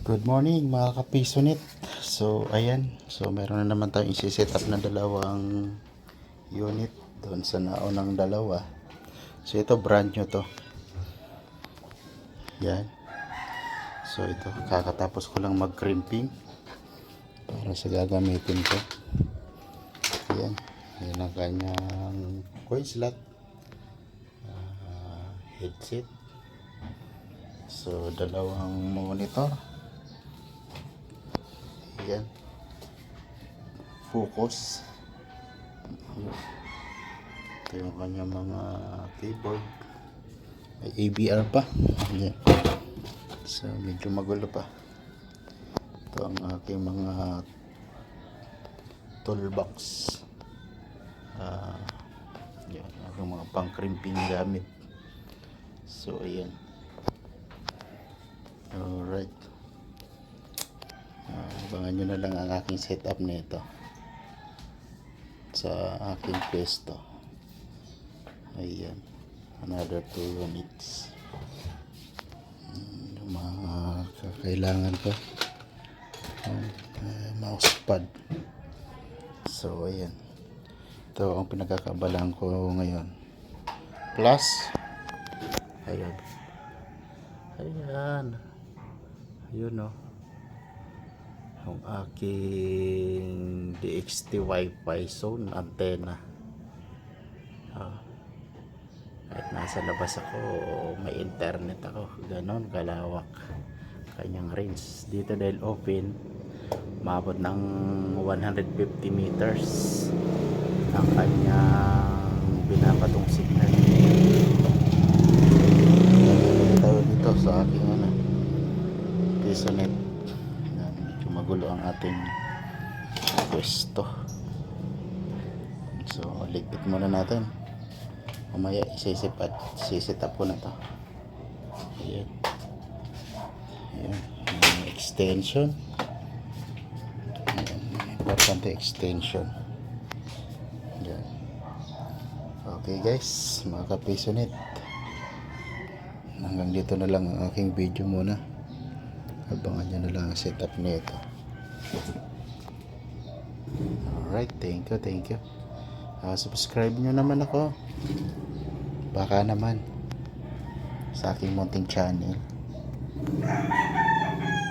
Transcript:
Good morning mga kapisonit. So ayan, so meron na naman tayong isi-set up na dalawang unit doon sa naunang dalawa. So ito brand new to. Yan. So ito kakatapos ko lang mag-crimping para sa gagamitin ko. Yan. Yan ang kanyang coil slot, headset. So dalawang monitor. Yan. Focus. Ito yung kanyang mga keyboard. May ABR pa. Yan. So medyo magulo pa. Ito ang aking mga toolbox. Yan. Aking mga pang-crimping gamit. So ayan. Alright. Abangan nyo na lang ang aking setup nito sa aking pwesto. Ayan, another 2 units. Yung mga kakailangan ko, mousepad. So ayan, ito ang pinagkakabalaan ko ngayon. Plus ayan, ayun o, yung aking DXT Wi-Fi zone antenna. Kahit nasa labas ako, may internet ako, ganon kalawak kanyang range. Dito dahil open, maabot ng 150 meters ang kanyang binapatong signal. Tayo dito sa aking PisoNet. Magulo ang ating pwesto. So ligpit muna natin, mamaya isiset up ko na to. Ayan, ayan, extension. Ayan, importante extension. Ayan. Okay guys, mga kapisonit, hanggang dito na lang ang aking video muna. Abangan nyo na lang ang setup nito. Alright, thank you. Subscribe nyo naman ako, baka naman, sa aking munting channel.